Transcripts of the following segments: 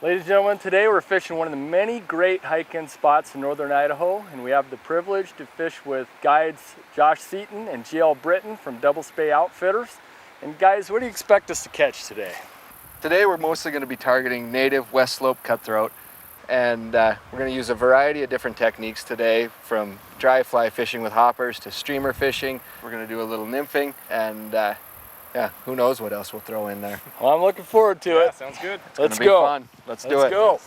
Ladies and gentlemen, today we're fishing one of the many great hiking spots in northern Idaho, and we have the privilege to fish with guides Josh Seaton and GL Britton from Double Spay Outfitters. And guys, what do you expect us to catch today? Today we're mostly going to be targeting native Westslope Cutthroat, and we're going to use a variety of different techniques today, from dry fly fishing with hoppers to streamer fishing. We're going to do a little nymphing, and yeah, who knows what else we'll throw in there. Well, I'm looking forward to it. Sounds good. Let's Be go. fun. Let's do it. Go.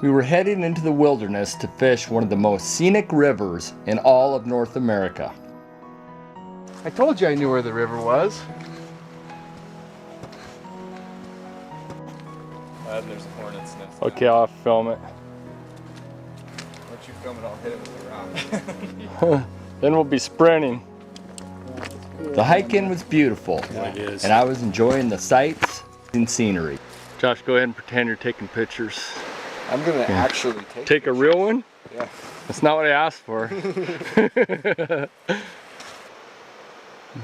We were heading into the wilderness to fish one of the most scenic rivers in all of North America. I told you I knew where the river was. There's a hornet's nest. Okay, I'll film it. Once you film it, I'll hit it with the rock. Then we'll be sprinting. The hike-in was beautiful, and I was enjoying the sights and scenery. Josh, go ahead and pretend you're taking pictures. I'm going to actually Take a real one? Yeah. That's not what I asked for.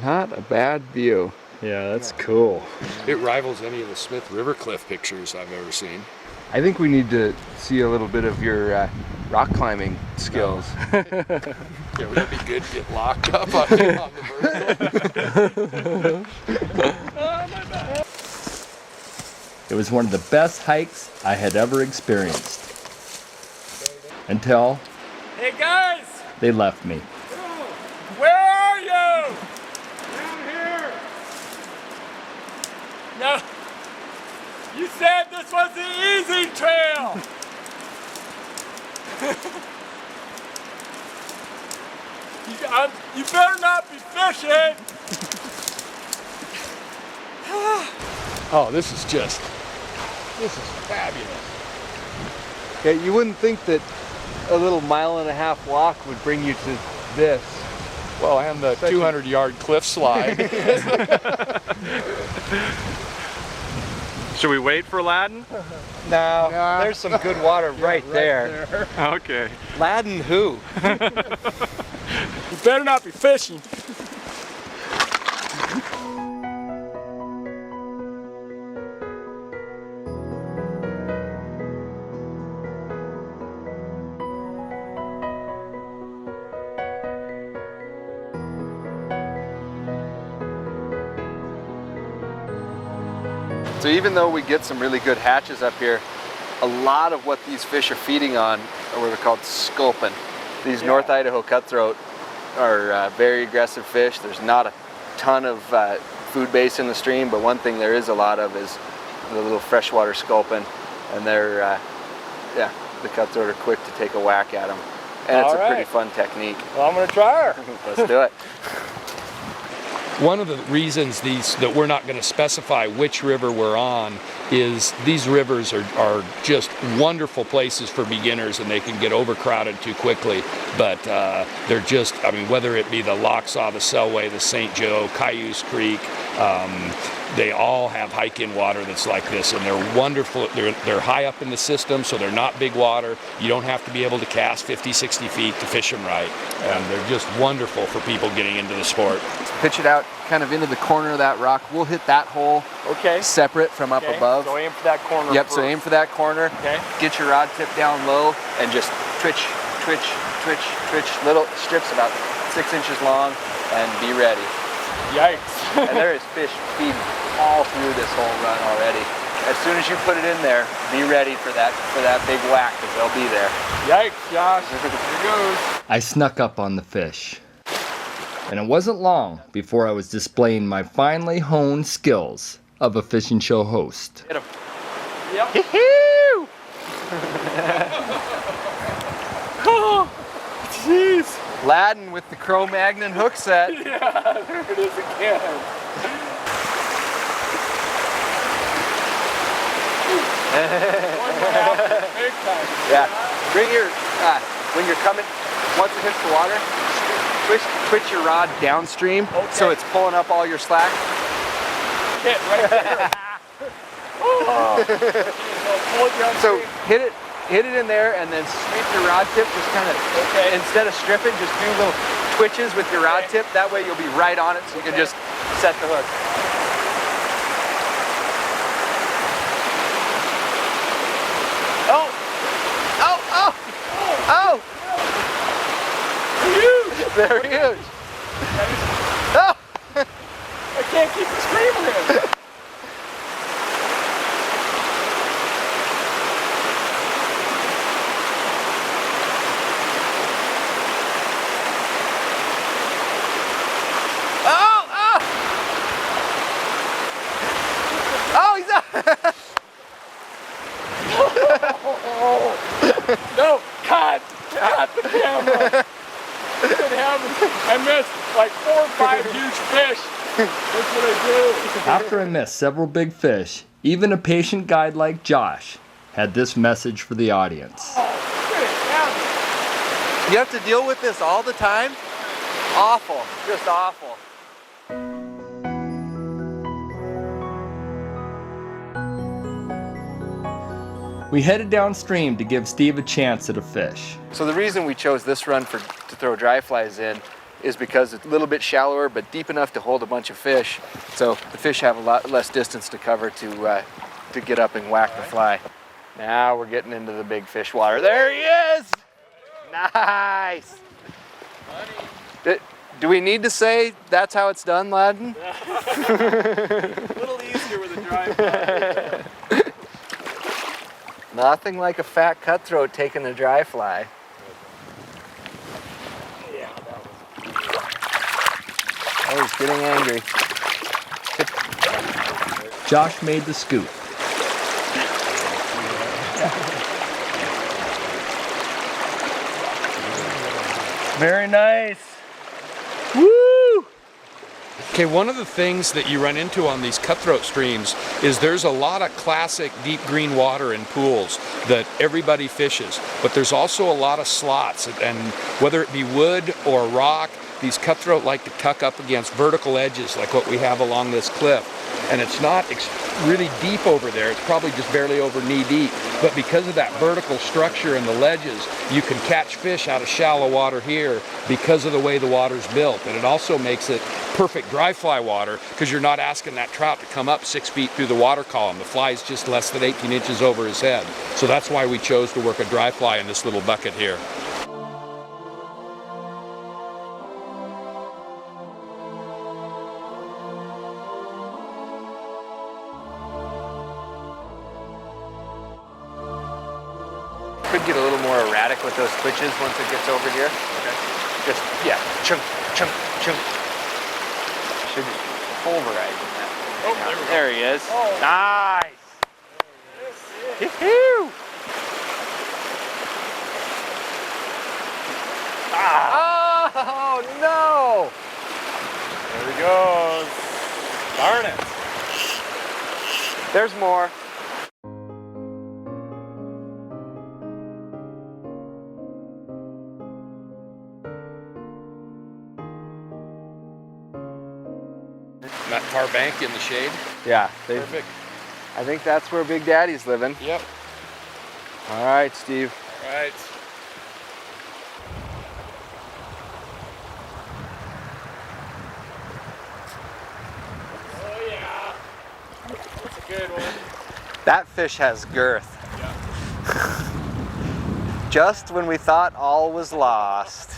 Not a bad view. Yeah, that's cool. It rivals any of the Smith River Cliff pictures I've ever seen. I think we need to see a little bit of your rock climbing skills. Yeah, would that be good to get locked up on the vertical? Oh, my bad. It was one of the best hikes I had ever experienced. Until... Hey guys! They left me. Where are you? Down here. No. You said this was the easy trail! You better not be fishing! Oh, this is fabulous. Yeah, you wouldn't think that a little 1.5-mile walk would bring you to this. Well, and the 200-yard cliff slide. Should we wait for Ladin? No, there's some good water right there. Okay. Ladin who? You better not be fishing. So even though we get some really good hatches up here, a lot of what these fish are feeding on are what are called sculpin. These North Idaho cutthroat are very aggressive fish. There's not a ton of food base in the stream, but one thing there is a lot of is the little freshwater sculpin, and they're, the cutthroat are quick to take a whack at them. And it's a pretty fun technique. Well, I'm gonna try her. Let's do it. One of the reasons that we're not going to specify which river we're on is these rivers are just wonderful places for beginners, and they can get overcrowded too quickly. But they're just, I mean, whether it be the Locksaw, the Selway, the St. Joe, Cayuse Creek, they all have hike-in water that's like this, and they're wonderful. They're high up in the system, so they're not big water. You don't have to be able to cast 50, 60 feet to fish them right. And they're just wonderful for people getting into the sport. Pitch it out kind of into the corner of that rock. We'll hit that hole separate from up above. So aim for that corner. Yep, first. so aim for that corner. Okay. Get your rod tip down low and just twitch, twitch, twitch, twitch. Little strips about 6 inches long, and be ready. Yikes. And there is fish feeding all through this whole run already. As soon as you put it in there, be ready for that big whack, because they'll be there. Yikes, Josh. Here goes. I snuck up on the fish. And it wasn't long before I was displaying my finely honed skills of a fishing show host. Hit him. Yep. Oh, jeez. Ladin with the Cro-Magnon hook set. Yeah, there it is again. Big time. Yeah. Bring your, when you're coming, once it hits the water, twitch your rod downstream, so it's pulling up all your slack. Hit right there. So hit it in there, and then sweep your rod tip. Just kind of, instead of stripping, just do little twitches with your rod tip. That way you'll be right on it, so you can just set the hook. They're huge. Oh! I can't keep screaming in. Oh, he's up! No, cut the camera. Good heavens, I missed like 4 or 5 huge fish. That's what I do. After I missed several big fish, even a patient guide like Josh had this message for the audience. You have to deal with this all the time? Awful, just awful. We headed downstream to give Steve a chance at a fish. So the reason we chose this run to throw dry flies in is because it's a little bit shallower but deep enough to hold a bunch of fish. So the fish have a lot less distance to cover to get up and whack the fly. Now we're getting into the big fish water. There he is! Nice! Do we need to say that's how it's done, Ladin? A little easier with a dry fly. Nothing like a fat cutthroat taking a dry fly. Yeah, that was... Oh, he's getting angry. Josh made the scoop. Very nice. Woo! Okay, one of the things that you run into on these cutthroat streams is there's a lot of classic deep green water in pools that everybody fishes, but there's also a lot of slots, and whether it be wood or rock, these cutthroat like to tuck up against vertical edges like what we have along this cliff. And it's not really deep over there, it's probably just barely over knee deep, but because of that vertical structure and the ledges, you can catch fish out of shallow water here because of the way the water's built. And it also makes it perfect dry fly water because you're not asking that trout to come up 6 feet through the water column. The fly's just less than 18 inches over his head. So that's why we chose to work a dry fly in this little bucket here. Could get a little more erratic with those twitches once it gets over here. Okay. Just, yeah, chunk, chunk, chunk. Should be pulverizing that. Oh, there he is. Oh. Nice. Woo-hoo. Ah. Oh, no. There he goes. Darn it. There's more. That far bank in the shade. Yeah. Perfect. I think that's where Big Daddy's living. Yep. All right, Steve. All right. Oh yeah. That's a good one. That fish has girth. Yeah. Just when we thought all was lost.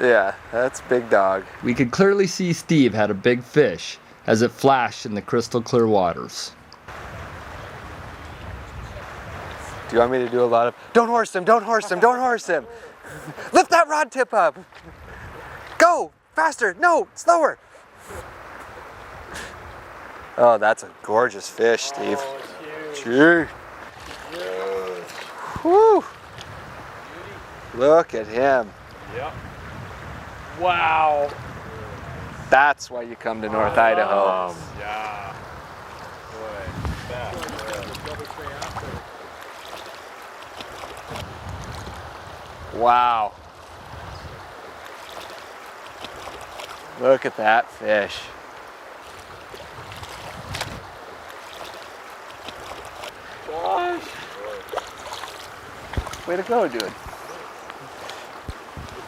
Yeah, that's big dog. We could clearly see Steve had a big fish as it flashed in the crystal clear waters. Do you want me to do a lot of, don't horse him, don't horse him, don't horse him. Lift that rod tip up. Go, faster, no, slower. Oh, that's a gorgeous fish, Steve. Oh, it's huge. Gee. Whew. Look at him. Yep. Wow. That's why you come to North Idaho. Yeah. Boy, that's good. Wow. Look at that fish. Gosh. Way to go, dude.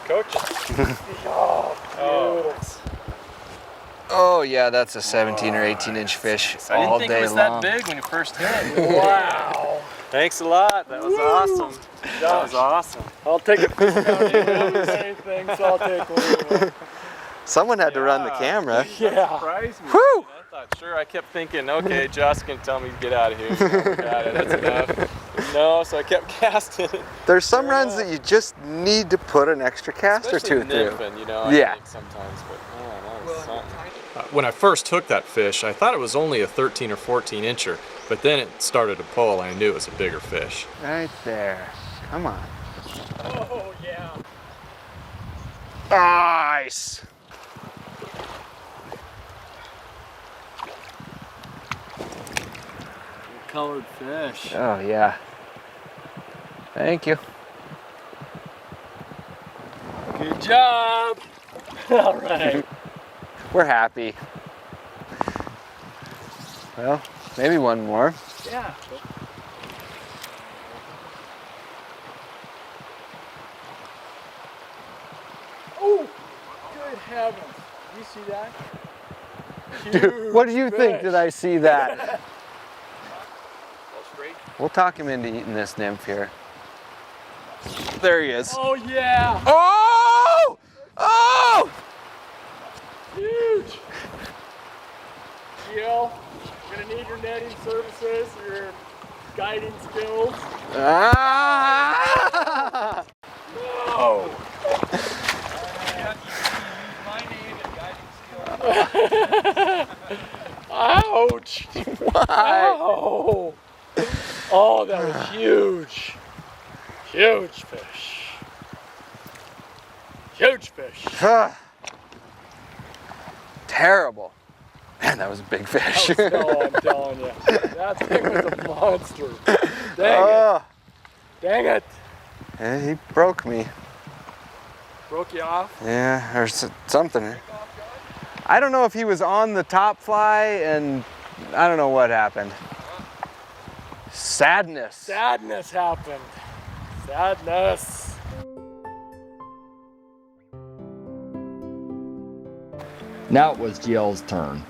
Coach. Oh, Oh yeah, that's a 17 or 18 inch fish all day long. I didn't think it was that big when you first hit it. Wow. Thanks a lot. That was awesome. That was awesome. I'll take a fish down here. Anything, so I'll take one. Someone had to run the camera. Yeah. Surprised me. Whew! I thought, sure, I kept thinking, okay, Josh can tell me to get out of here. No, we got it, that's enough. No, so I kept casting it. There's some runs that you just need to put an extra cast or two through. Nymphing, you know, Yeah. I think sometimes, but man, that was something. When I first took that fish, I thought it was only a 13 or 14 incher, but then it started to pull and I knew it was a bigger fish. Right there. Come on. Oh, yeah. Nice. Colored fish. Oh yeah. Thank you. Good job. All right. We're happy. Well, maybe one more. Yeah. Oh, good heavens. You see that? Dude, what do you think? Fish. Did I see that? We'll talk him into eating this nymph here. There he is. Oh, yeah. Oh! Oh! Huge. Gil, you're going to need your netting services, your guiding skills. Ah! No. Ouch. Why? Ow. Oh, that was huge. Huge fish. Huge fish. Terrible. Man, that was a big fish. No, I'm telling you. That thing was a monster. Dang Oh, it. Dang it. yeah, he broke me. Broke you off? Yeah, or something. I don't know if he was on the top fly and I don't know what happened. Sadness. Sadness happened. Sadness. Now it was GL's turn.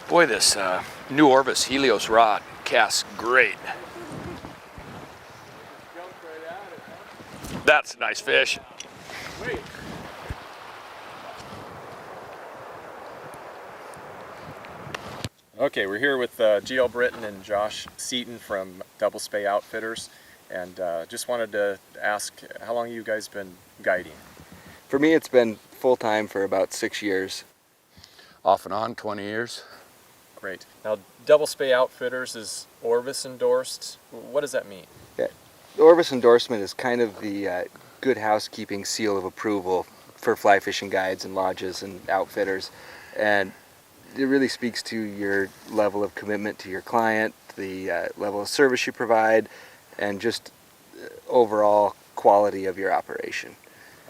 Boy, this new Orvis Helios rod casts great. That's a nice fish. Wait. Okay, we're here with GL Britton and Josh Seaton from Double Spay Outfitters, and just wanted to ask, how long have you guys been guiding? For me, it's been full-time for about 6 years. Off and on, 20 years. Great. Now, Double Spay Outfitters is Orvis endorsed. What does that mean? Yeah. The Orvis endorsement is kind of the good housekeeping seal of approval for fly fishing guides and lodges and outfitters. And it really speaks to your level of commitment to your client, the level of service you provide, and just overall quality of your operation.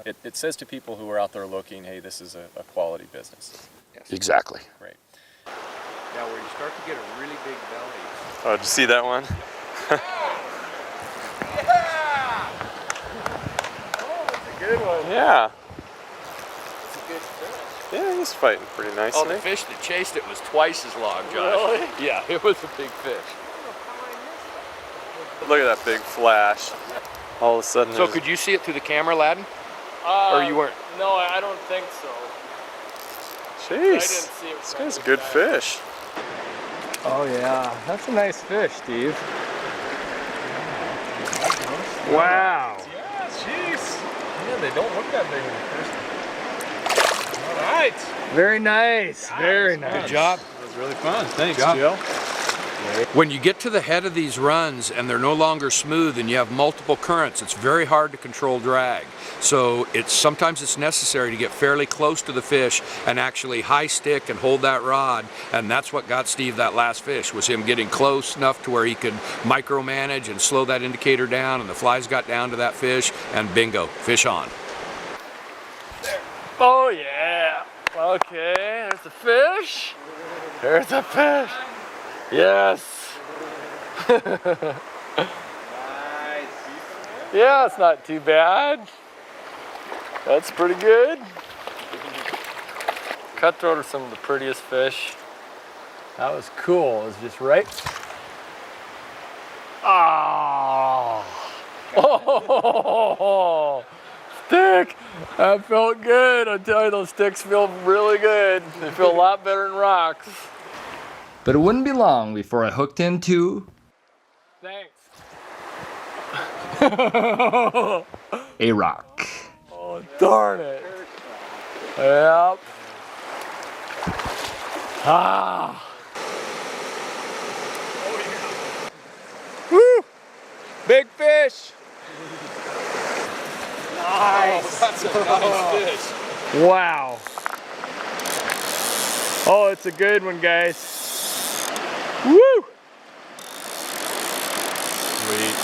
It says to people who are out there looking, hey, this is a quality business. Yes. Exactly. Great. Now where you start to get a really big belly. Oh, did you see that one? Oh, that's a good one. Yeah. That's a good fish. Yeah, he's fighting pretty nicely. Oh, the fish that chased it was twice as long, Josh. Really? Yeah, it was a big fish. Look at that big flash. All of a sudden, So could you see it through the camera, Ladin? Or you weren't? No, I don't think so. I jeez, didn't see it. this guy's a good fish. Oh yeah, that's a nice fish, Steve. Wow. Yeah, jeez. Yeah, they don't look that big when you first. All right. Very nice. Very nice. Good job. That was really fun. Thanks, job. Jill. When you get to the head of these runs and they're no longer smooth and you have multiple currents, it's very hard to control drag. So sometimes it's necessary to get fairly close to the fish and actually high stick and hold that rod. And that's what got Steve that last fish, was him getting close enough to where he could micromanage and slow that indicator down, and the flies got down to that fish, and bingo, fish on. Oh yeah. Okay, there's a fish. There's a fish. Yes. Nice. Yeah, it's not too bad. That's pretty good. Cutthroat are some of the prettiest fish. That was cool. It was just right. Ah! Oh! Stick! That felt good. I tell you, those sticks feel really good. They feel a lot better than rocks. But it wouldn't be long before I hooked into Thanks. a rock. Oh, darn it. Yep. Ah. Woo! Big fish! Nice. Oh, that's a nice fish. Wow. Oh, it's a good one, guys. Woo! Sweet.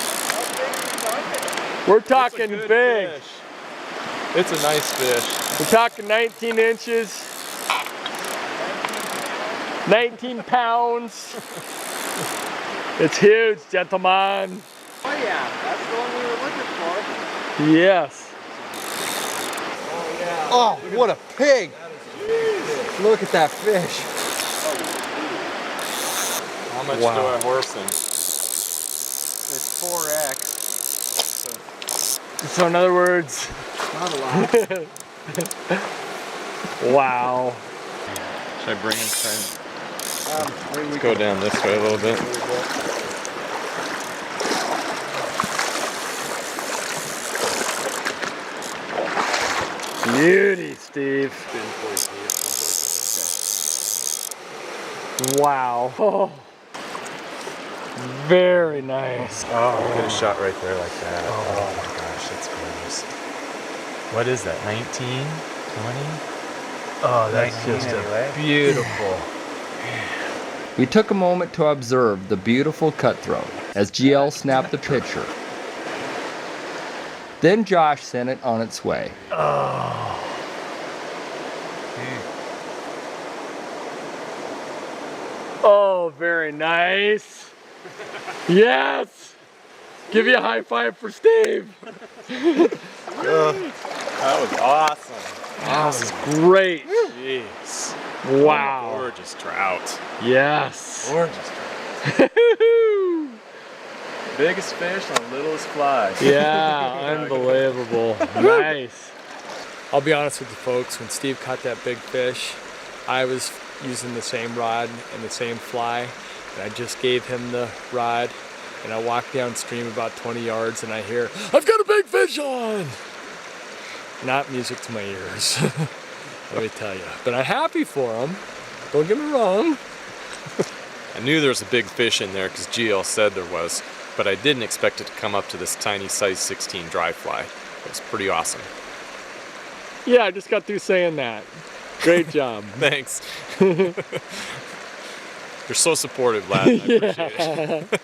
We're talking It's a good big. fish. It's a nice fish. We're talking 19 inches. 19 pounds. It's huge, gentlemen. Oh yeah, that's the one we were looking for. Yes. Oh, what a pig! Look at that fish. How much Wow. do I horse him? It's 4X. So in other words, Not a lot. wow. Should I bring him? Let's go down this way a little bit. Beauty, Steve. Wow. Oh. Very nice. Oh, get a shot right there like that. Oh my gosh, that's gorgeous. What is that, 19, 20? Oh, that's just a beautiful. We took a moment to observe the beautiful cutthroat as GL snapped the picture. Then Josh sent it on its way. Oh, very nice. Yes. Give you a high five for Steve. That was awesome. That was great. Jeez. Wow. Gorgeous trout. Yes. Gorgeous trout. Biggest fish on littlest fly. Yeah, unbelievable. Nice. I'll be honest with you folks, when Steve caught that big fish, I was using the same rod and the same fly, and I just gave him the rod, and I walked downstream about 20 yards and I hear, I've got a big fish on! Not music to my ears, let me tell you. But I'm happy for him, don't get me wrong. I knew there was a big fish in there because GL said there was, but I didn't expect it to come up to this tiny size 16 dry fly. It was pretty awesome. Yeah, I just got through saying that. Great job. Thanks. You're so supportive, Ladin. I appreciate it.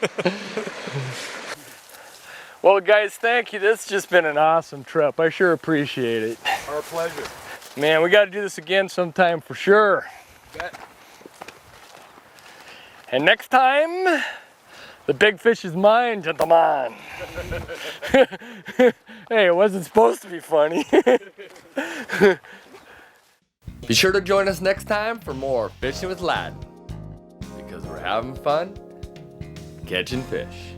Well, guys, thank you. This has just been an awesome trip. I sure appreciate it. Our pleasure. Man, we got to do this again sometime for sure. Bet. And next time, the big fish is mine, gentlemen. Hey, it wasn't supposed to be funny. Be sure to join us next time for more Fishing with Ladin, because we're having fun catching fish.